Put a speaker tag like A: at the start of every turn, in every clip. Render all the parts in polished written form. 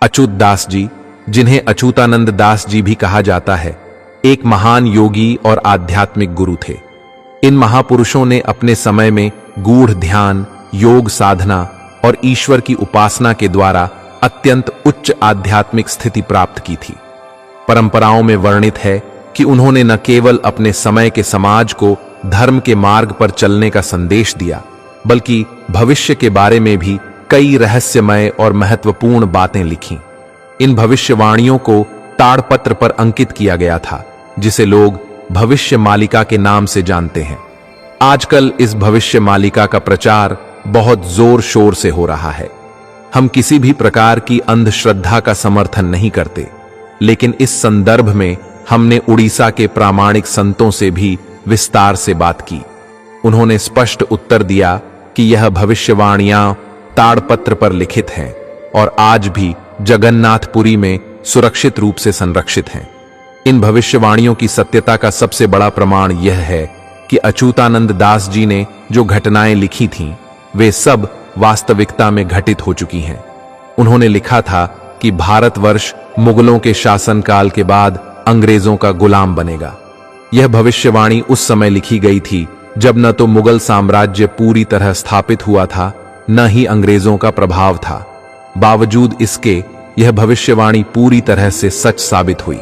A: अच्युत दास जी, जिन्हें अच्युतानंद दास जी भी कहा जाता है, एक महान योगी और आध्यात्मिक गुरु थे। इन महापुरुषों ने अपने समय में गूढ़ ध्यान, योग साधना और ईश्वर की उपासना के द्वारा अत्यंत उच्च आध्यात्मिक स्थिति प्राप्त की थी। परंपराओं में वर्णित है कि उन्होंने न केवल अपने समय के समाज को धर्म के मार्ग पर चलने का संदेश दिया, बल्कि भविष्य के बारे में भी कई रहस्यमय और महत्वपूर्ण बातें लिखीं। इन भविष्यवाणियों को ताड़पत्र पर अंकित किया गया था, जिसे लोग भविष्य मालिका के नाम से जानते हैं। आजकल इस भविष्य मालिका का प्रचार बहुत जोर शोर से हो रहा है। हम किसी भी प्रकार की अंधश्रद्धा का समर्थन नहीं करते, लेकिन इस संदर्भ में हमने उड़ीसा के प्रामाणिक संतों से भी विस्तार से बात की। उन्होंने स्पष्ट उत्तर दिया कि यह भविष्यवाणियां ताड़पत्र पर लिखित हैं और आज भी जगन्नाथपुरी में सुरक्षित रूप से संरक्षित हैं। इन भविष्यवाणियों की सत्यता का सबसे बड़ा प्रमाण यह है कि अच्युतानंद दास जी ने जो घटनाएं लिखी थीं, वे सब वास्तविकता में घटित हो चुकी हैं। उन्होंने लिखा था कि भारतवर्ष मुगलों के शासनकाल के बाद अंग्रेजों का गुलाम बनेगा। यह भविष्यवाणी उस समय लिखी गई थी जब न तो मुगल साम्राज्य पूरी तरह स्थापित हुआ था, न ही अंग्रेजों का प्रभाव था। बावजूद इसके यह भविष्यवाणी पूरी तरह से सच साबित हुई।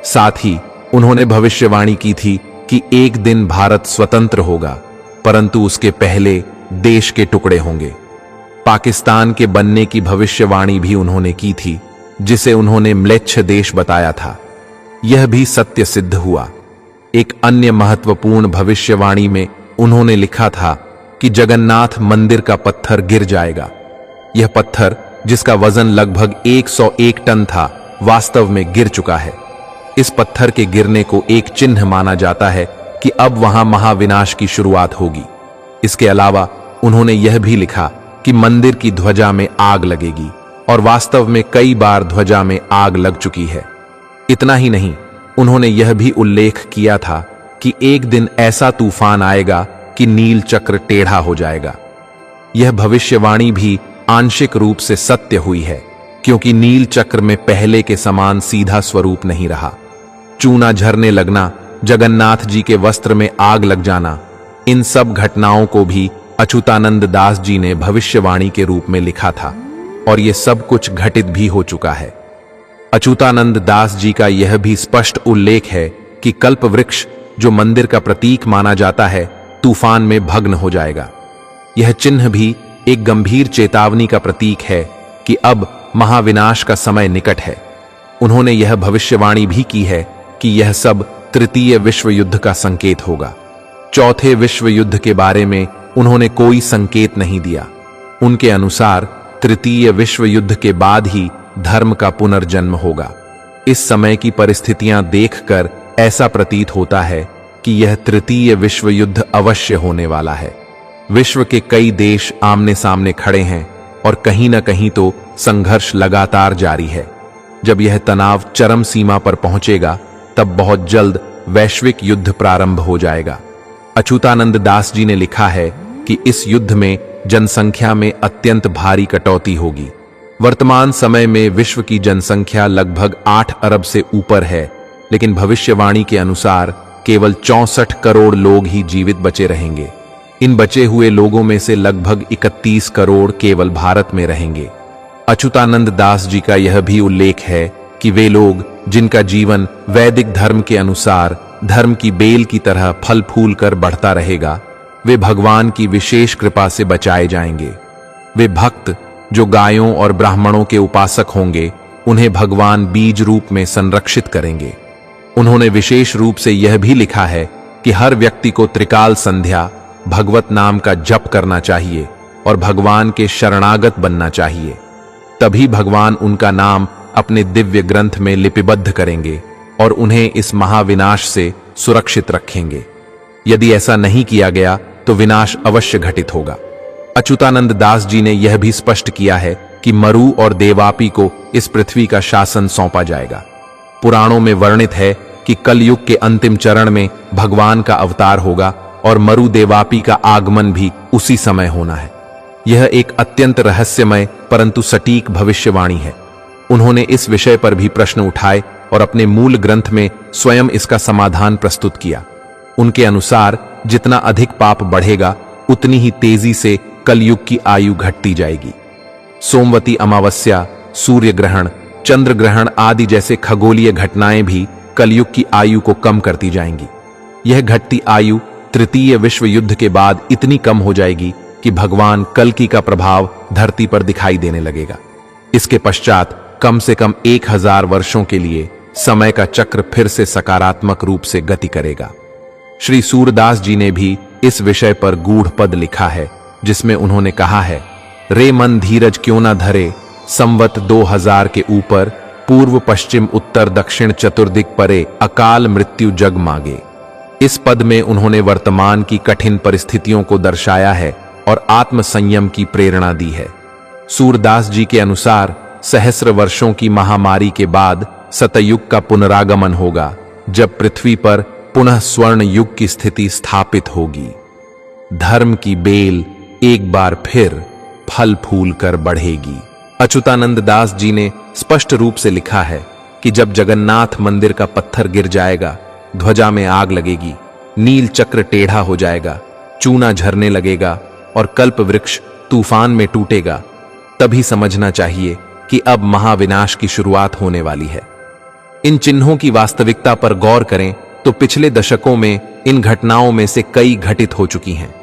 A: साथ ही उन्होंने भविष्यवाणी की थी कि एक दिन भारत स्वतंत्र होगा, परंतु उसके पहले देश के टुकड़े होंगे। पाकिस्तान के बनने की भविष्यवाणी भी उन्होंने की थी, जिसे उन्होंने म्लेच्छ देश बताया था। यह भी सत्य सिद्ध हुआ। एक अन्य महत्वपूर्ण भविष्यवाणी में उन्होंने लिखा था कि जगन्नाथ मंदिर का पत्थर गिर जाएगा। यह पत्थर, जिसका वजन लगभग 101 टन था, वास्तव में गिर चुका है। इस पत्थर के गिरने को एक चिन्ह माना जाता है कि अब वहां महाविनाश की शुरुआत होगी। इसके अलावा उन्होंने यह भी लिखा कि मंदिर की ध्वजा में आग लगेगी, और वास्तव में कई बार ध्वजा में आग लग चुकी है। इतना ही नहीं, उन्होंने यह भी उल्लेख किया था कि एक दिन ऐसा तूफान आएगा कि नील चक्र टेढ़ा हो जाएगा। यह भविष्यवाणी भी आंशिक रूप से सत्य हुई है, क्योंकि नील चक्र में पहले के समान सीधा स्वरूप नहीं रहा। चूना झरने लगना, जगन्नाथ जी के वस्त्र में आग लग जाना, इन सब घटनाओं को भी अच्युतानंद दास जी ने भविष्यवाणी के रूप में लिखा था, और यह सब कुछ घटित भी हो चुका है। अच्युतानंद दास जी का यह भी स्पष्ट उल्लेख है कि कल्प वृक्ष, जो मंदिर का प्रतीक माना जाता है, तूफान में भग्न हो जाएगा। यह चिन्ह भी एक गंभीर चेतावनी का प्रतीक है कि अब महाविनाश का समय निकट है। उन्होंने यह भविष्यवाणी भी की है कि यह सब तृतीय विश्व युद्ध का संकेत होगा। चौथे विश्व युद्ध के बारे में उन्होंने कोई संकेत नहीं दिया। उनके अनुसार तृतीय विश्व युद्ध के बाद ही धर्म का पुनर्जन्म होगा। इस समय की परिस्थितियां देखकर ऐसा प्रतीत होता है कि यह तृतीय विश्व युद्ध अवश्य होने वाला है। विश्व के कई देश आमने सामने खड़े हैं और कहीं न कहीं तो संघर्ष लगातार जारी है। जब यह तनाव चरम सीमा पर पहुंचेगा, तब बहुत जल्द वैश्विक युद्ध प्रारंभ हो जाएगा। अच्युतानंद दास जी ने लिखा है कि इस युद्ध में जनसंख्या में अत्यंत भारी कटौती होगी। वर्तमान समय में विश्व की जनसंख्या लगभग 8 अरब से ऊपर है, लेकिन भविष्यवाणी के अनुसार केवल 64 करोड़ लोग ही जीवित बचे रहेंगे। इन बचे हुए लोगों में से लगभग 31 करोड़ केवल भारत में रहेंगे। अच्युतानंद दास जी का यह भी उल्लेख है कि वे लोग जिनका जीवन वैदिक धर्म के अनुसार धर्म की बेल की तरह फल फूल कर बढ़ता रहेगा, वे भगवान की विशेष कृपा से बचाए जाएंगे। वे भक्त जो गायों और ब्राह्मणों के उपासक होंगे, उन्हें भगवान बीज रूप में संरक्षित करेंगे। उन्होंने विशेष रूप से यह भी लिखा है कि हर व्यक्ति को त्रिकाल संध्या भगवत नाम का जप करना चाहिए और भगवान के शरणागत बनना चाहिए। तभी भगवान उनका नाम अपने दिव्य ग्रंथ में लिपिबद्ध करेंगे और उन्हें इस महाविनाश से सुरक्षित रखेंगे। यदि ऐसा नहीं किया गया तो विनाश अवश्य घटित होगा। अच्युतानंद दास जी ने यह भी स्पष्ट किया है कि मरु और देवापी को इस पृथ्वी का शासन सौंपा जाएगा। पुराणों में वर्णित है कि कलयुग के अंतिम चरण में भगवान का अवतार होगा और मरु देवापी का आगमन भी उसी समय होना है। यह एक अत्यंत रहस्यमय परंतु सटीक भविष्यवाणी है। उन्होंने इस विषय पर भी प्रश्न उठाए और अपने मूल ग्रंथ में स्वयं इसका समाधान प्रस्तुत किया। उनके अनुसार जितना अधिक पाप बढ़ेगा उतनी ही तेजी से कलयुग की आयु घटती जाएगी। सोमवती अमावस्या, सूर्य ग्रहण, चंद्र ग्रहण आदि जैसे खगोलीय घटनाएं भी कलयुग की आयु को कम करती जाएंगी। यह घटती आयु तृतीय विश्व युद्ध के बाद इतनी कम हो जाएगी कि भगवान कल्कि का प्रभाव धरती पर दिखाई देने लगेगा। इसके पश्चात कम से कम 1000 वर्षों के लिए समय का चक्र फिर से सकारात्मक रूप से गति करेगा। श्री सूरदास जी ने भी इस विषय पर गूढ़ पद लिखा है, जिसमें उन्होंने कहा है, रे मन धीरज क्यों ना धरे, संवत 2000 के ऊपर, पूर्व पश्चिम उत्तर दक्षिण चतुर्दिक परे, अकाल मृत्यु जग मागे। इस पद में उन्होंने वर्तमान की कठिन परिस्थितियों को दर्शाया है और आत्म संयम की प्रेरणा दी है। सूरदास जी के अनुसार सहस्र वर्षों की महामारी के बाद सतयुग का पुनरागमन होगा, जब पृथ्वी पर पुनः स्वर्ण युग की स्थिति स्थापित होगी। धर्म की बेल एक बार फिर फल फूल कर बढ़ेगी। अच्युतानंद दास जी ने स्पष्ट रूप से लिखा है कि जब जगन्नाथ मंदिर का पत्थर गिर जाएगा, ध्वजा में आग लगेगी, नील चक्र टेढ़ा हो जाएगा, चूना झरने लगेगा और कल्प वृक्ष तूफान में टूटेगा, तभी समझना चाहिए कि अब महाविनाश की शुरुआत होने वाली है। इन चिन्हों की वास्तविकता पर गौर करें तो पिछले दशकों में इन घटनाओं में से कई घटित हो चुकी हैं।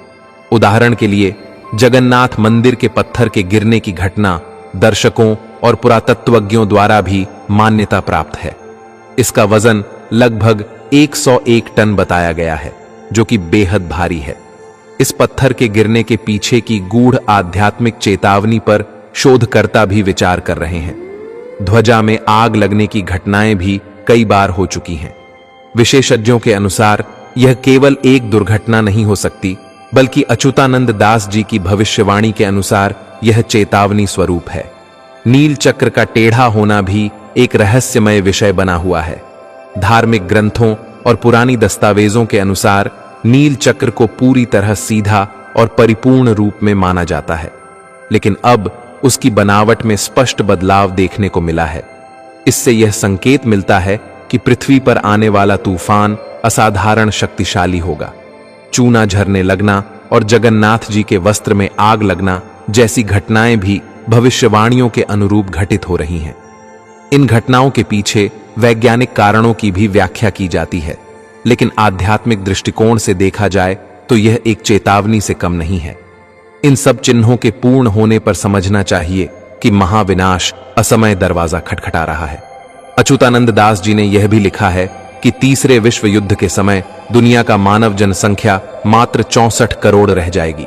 A: उदाहरण के लिए जगन्नाथ मंदिर के पत्थर के गिरने की घटना दर्शकों और पुरातत्वज्ञों द्वारा भी मान्यता प्राप्त है। इसका वजन लगभग 101 टन बताया गया है, जो कि बेहद भारी है। इस पत्थर के गिरने के पीछे की गूढ़ आध्यात्मिक चेतावनी पर शोधकर्ता भी विचार कर रहे हैं। ध्वजा में आग लगने की घटनाएं भी कई बार हो चुकी हैं। विशेषज्ञों के अनुसार यह केवल एक दुर्घटना नहीं हो सकती, बल्कि अच्युतानंद दास जी की भविष्यवाणी के अनुसार यह चेतावनी स्वरूप है। नील चक्र का टेढ़ा होना भी एक रहस्यमय विषय बना हुआ है। धार्मिक ग्रंथों और पुरानी दस्तावेजों के अनुसार नील चक्र को पूरी तरह सीधा और परिपूर्ण रूप में माना जाता है, लेकिन अब उसकी बनावट में स्पष्ट बदलाव देखने को मिला है। इससे यह संकेत मिलता है कि पृथ्वी पर आने वाला तूफान असाधारण शक्तिशाली होगा। चूना झरने लगना और जगन्नाथ जी के वस्त्र में आग लगना जैसी घटनाएं भी भविष्यवाणियों के अनुरूप घटित हो रही हैं। इन घटनाओं के पीछे वैज्ञानिक कारणों की भी व्याख्या की जाती है, लेकिन आध्यात्मिक दृष्टिकोण से देखा जाए तो यह एक चेतावनी से कम नहीं है। इन सब चिन्हों के पूर्ण होने पर समझना चाहिए कि महाविनाश असमय दरवाजा खटखटा रहा है। अच्युतानंद दास जी ने यह भी लिखा है कि तीसरे विश्व युद्ध के समय दुनिया का मानव जनसंख्या मात्र 64 करोड़ रह जाएगी।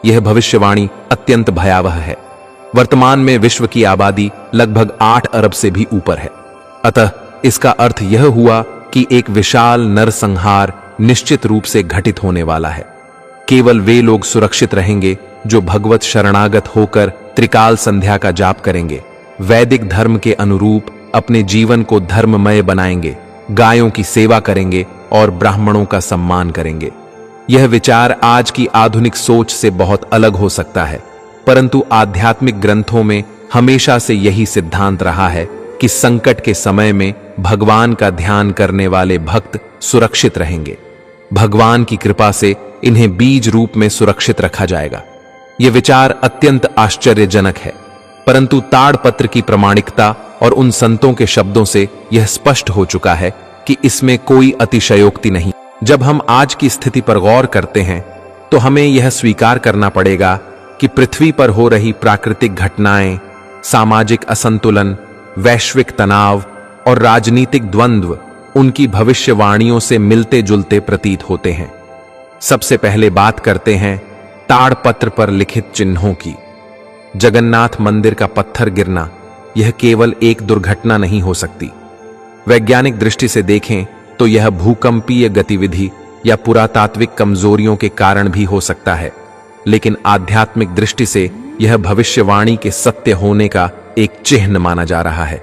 A: यह भविष्यवाणी अत्यंत भयावह है। वर्तमान में विश्व की आबादी लगभग 8 अरब से भी ऊपर है। अतः इसका अर्थ यह हुआ कि एक विशाल नरसंहार निश्चित रूप से घटित होने वाला है। केवल वे लोग सुरक्षित रहेंगे जो भगवत शरणागत होकर त्रिकाल संध्या का जाप करेंगे, वैदिक धर्म के अनुरूप अपने जीवन को धर्ममय बनाएंगे, गायों की सेवा करेंगे और ब्राह्मणों का सम्मान करेंगे। यह विचार आज की आधुनिक सोच से बहुत अलग हो सकता है, परंतु आध्यात्मिक ग्रंथों में हमेशा से यही सिद्धांत रहा है कि संकट के समय में भगवान का ध्यान करने वाले भक्त सुरक्षित रहेंगे। भगवान की कृपा से इन्हें बीज रूप में सुरक्षित रखा जाएगा। यह विचार अत्यंत आश्चर्यजनक है, परंतु ताड़पत्र की प्रामाणिकता और उन संतों के शब्दों से यह स्पष्ट हो चुका है कि इसमें कोई अतिशयोक्ति नहीं। जब हम आज की स्थिति पर गौर करते हैं तो हमें यह स्वीकार करना पड़ेगा कि पृथ्वी पर हो रही प्राकृतिक घटनाएं, सामाजिक असंतुलन, वैश्विक तनाव और राजनीतिक द्वंद्व उनकी भविष्यवाणियों से मिलते जुलते प्रतीत होते हैं। सबसे पहले बात करते हैं ताड़पत्र पर लिखित चिन्हों की। जगन्नाथ मंदिर का पत्थर गिरना यह केवल एक दुर्घटना नहीं हो सकती। वैज्ञानिक दृष्टि से देखें तो यह भूकंपीय गतिविधि या पुरातात्विक कमजोरियों के कारण भी हो सकता है, लेकिन आध्यात्मिक दृष्टि से यह भविष्यवाणी के सत्य होने का एक चिन्ह माना जा रहा है।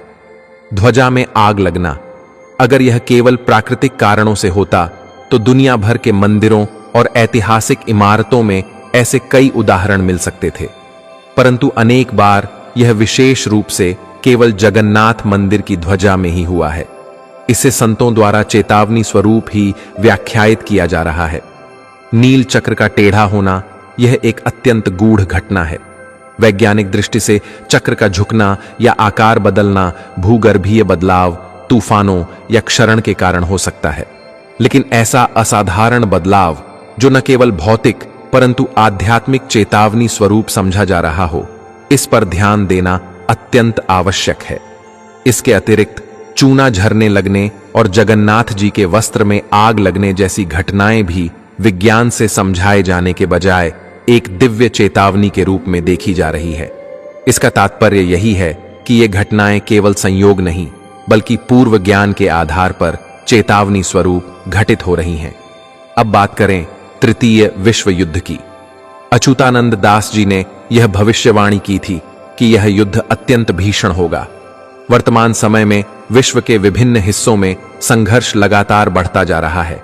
A: ध्वजा में आग लगना, अगर यह केवल प्राकृतिक कारणों से होता तो दुनिया भर के मंदिरों और ऐतिहासिक इमारतों में ऐसे कई उदाहरण मिल सकते थे, परंतु अनेक बार यह विशेष रूप से केवल जगन्नाथ मंदिर की ध्वजा में ही हुआ है। इसे संतों द्वारा चेतावनी स्वरूप ही व्याख्यायित किया जा रहा है। नील चक्र का टेढ़ा होना यह एक अत्यंत गूढ़ घटना है। वैज्ञानिक दृष्टि से चक्र का झुकना या आकार बदलना भूगर्भीय बदलाव, तूफानों या क्षरण के कारण हो सकता है, लेकिन ऐसा असाधारण बदलाव जो न केवल भौतिक परंतु आध्यात्मिक चेतावनी स्वरूप समझा जा रहा हो, इस पर ध्यान देना अत्यंत आवश्यक है। इसके अतिरिक्त चूना झरने लगने और जगन्नाथ जी के वस्त्र में आग लगने जैसी घटनाएं भी विज्ञान से समझाए जाने के बजाय एक दिव्य चेतावनी के रूप में देखी जा रही है। इसका तात्पर्य यही है कि ये घटनाएं केवल संयोग नहीं बल्कि पूर्व ज्ञान के आधार पर चेतावनी स्वरूप घटित हो रही हैं। अब बात करें तृतीय विश्व युद्ध की। अच्युतानंद दास जी ने यह भविष्यवाणी की थी कि यह युद्ध अत्यंत भीषण होगा। वर्तमान समय में विश्व के विभिन्न हिस्सों में संघर्ष लगातार बढ़ता जा रहा है।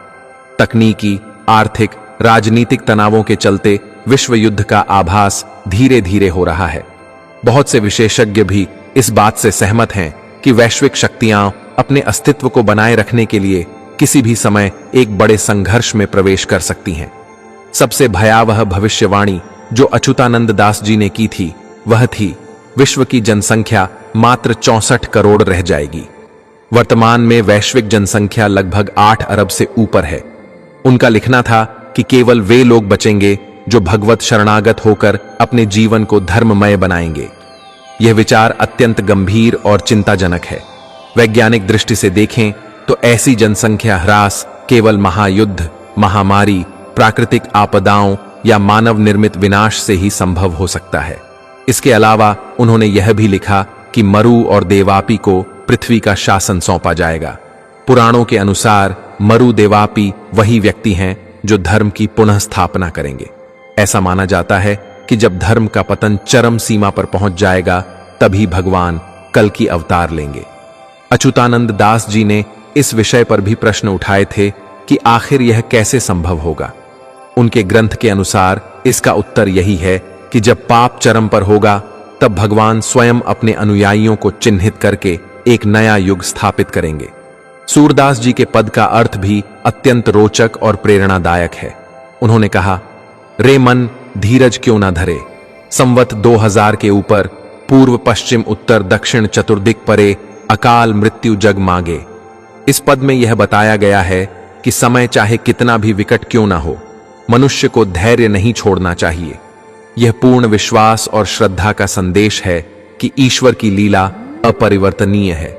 A: तकनीकी, आर्थिक, राजनीतिक तनावों के चलते विश्व युद्ध का आभास धीरे धीरे हो रहा है। बहुत से विशेषज्ञ भी इस बात से सहमत हैं कि वैश्विक शक्तियां अपने अस्तित्व को बनाए रखने के लिए किसी भी समय एक बड़े संघर्ष में प्रवेश कर सकती हैं। सबसे भयावह भविष्यवाणी जो अच्युतानंद दास जी ने की थी वह थी विश्व की जनसंख्या मात्र 64 करोड़ रह जाएगी। वर्तमान में वैश्विक जनसंख्या लगभग 8 अरब से ऊपर है। उनका लिखना था कि केवल वे लोग बचेंगे जो भगवत शरणागत होकर अपने जीवन को धर्ममय बनाएंगे। यह विचार अत्यंत गंभीर और चिंताजनक है। वैज्ञानिक दृष्टि से देखें तो ऐसी जनसंख्या ह्रास केवल महायुद्ध, महामारी, प्राकृतिक आपदाओं या मानव निर्मित विनाश से ही संभव हो सकता है। इसके अलावा उन्होंने यह भी लिखा कि मरु और देवापी को पृथ्वी का शासन सौंपा जाएगा। पुराणों के अनुसार मरु देवापी वही व्यक्ति हैं जो धर्म की पुनः स्थापना करेंगे। ऐसा माना जाता है कि जब धर्म का पतन चरम सीमा पर पहुंच जाएगा तभी भगवान कल की अवतार लेंगे। अच्युतानंद दास जी ने इस विषय पर भी प्रश्न उठाए थे कि आखिर यह कैसे संभव होगा। उनके ग्रंथ के अनुसार इसका उत्तर यही है कि जब पाप चरम पर होगा तब भगवान स्वयं अपने अनुयायियों को चिन्हित करके एक नया युग स्थापित करेंगे। सूरदास जी के पद का अर्थ भी अत्यंत रोचक और प्रेरणादायक है। उन्होंने कहा, रे मन धीरज क्यों ना धरे, संवत 2000 के ऊपर पूर्व पश्चिम उत्तर दक्षिण चतुर्दिक परे अकाल मृत्यु जग मागे। इस पद में यह बताया गया है कि समय चाहे कितना भी विकट क्यों ना हो, मनुष्य को धैर्य नहीं छोड़ना चाहिए। यह पूर्ण विश्वास और श्रद्धा का संदेश है कि ईश्वर की लीला अपरिवर्तनीय है।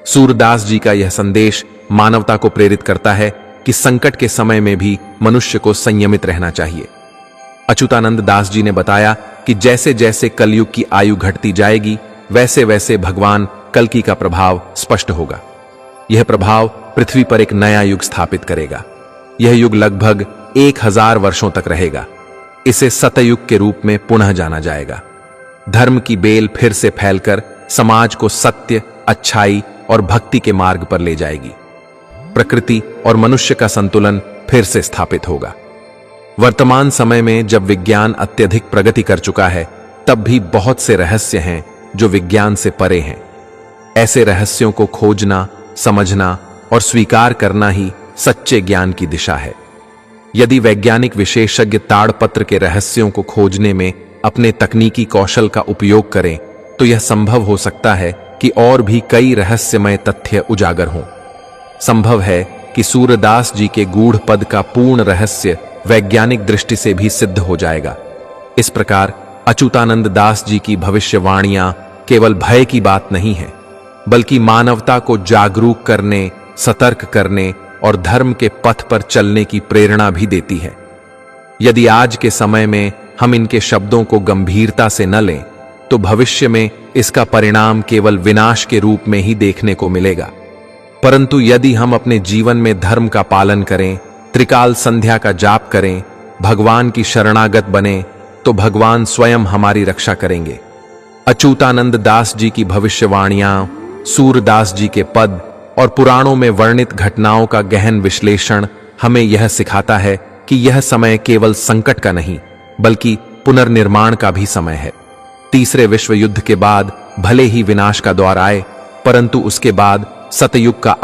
A: सूरदास जी का यह संदेश मानवता को प्रेरित करता है कि संकट के समय में भी मनुष्य को संयमित रहना चाहिए। अच्युतानंद दास जी ने बताया कि जैसे जैसे कलयुग की आयु घटती जाएगी वैसे वैसे भगवान कल्कि का प्रभाव स्पष्ट होगा। यह प्रभाव पृथ्वी पर एक नया युग स्थापित करेगा। यह युग लगभग 1000 वर्षों तक रहेगा। इसे सतयुग के रूप में पुनः जाना जाएगा। धर्म की बेल फिर से फैलकर समाज को सत्य, अच्छाई और भक्ति के मार्ग पर ले जाएगी। प्रकृति और मनुष्य का संतुलन फिर से स्थापित होगा। वर्तमान समय में जब विज्ञान अत्यधिक प्रगति कर चुका है तब भी बहुत से रहस्य हैं जो विज्ञान से परे हैं। ऐसे रहस्यों को खोजना, समझना और स्वीकार करना ही सच्चे ज्ञान की दिशा है। यदि वैज्ञानिक विशेषज्ञ ताड़पत्र के रहस्यों को खोजने में अपने तकनीकी कौशल का उपयोग करें तो यह संभव हो सकता है कि और भी कई रहस्यमय तथ्य उजागर हों। संभव है कि सूरदास जी के गूढ़ पद का पूर्ण रहस्य वैज्ञानिक दृष्टि से भी सिद्ध हो जाएगा। इस प्रकार अच्युतानंद दास जी की भविष्यवाणियां केवल भय की बात नहीं है, बल्कि मानवता को जागरूक करने, सतर्क करने और धर्म के पथ पर चलने की प्रेरणा भी देती है। यदि आज के समय में हम इनके शब्दों को गंभीरता से न लें तो भविष्य में इसका परिणाम केवल विनाश के रूप में ही देखने को मिलेगा। परंतु यदि हम अपने जीवन में धर्म का पालन करें, त्रिकाल संध्या का जाप करें, भगवान की शरणागत बने तो भगवान स्वयं हमारी रक्षा करेंगे। अच्युतानंद दास जी की भविष्यवाणियां, सूरदास जी के पद और पुराणों में वर्णित घटनाओं का गहन विश्लेषण हमें यह सिखाता है कि यह समय केवल संकट का नहीं बल्कि पुनर्निर्माण का भी समय है। तीसरे विश्व युद्ध के बाद भले ही विनाश का दौर आए, परंतु उसके बाद सतयुग का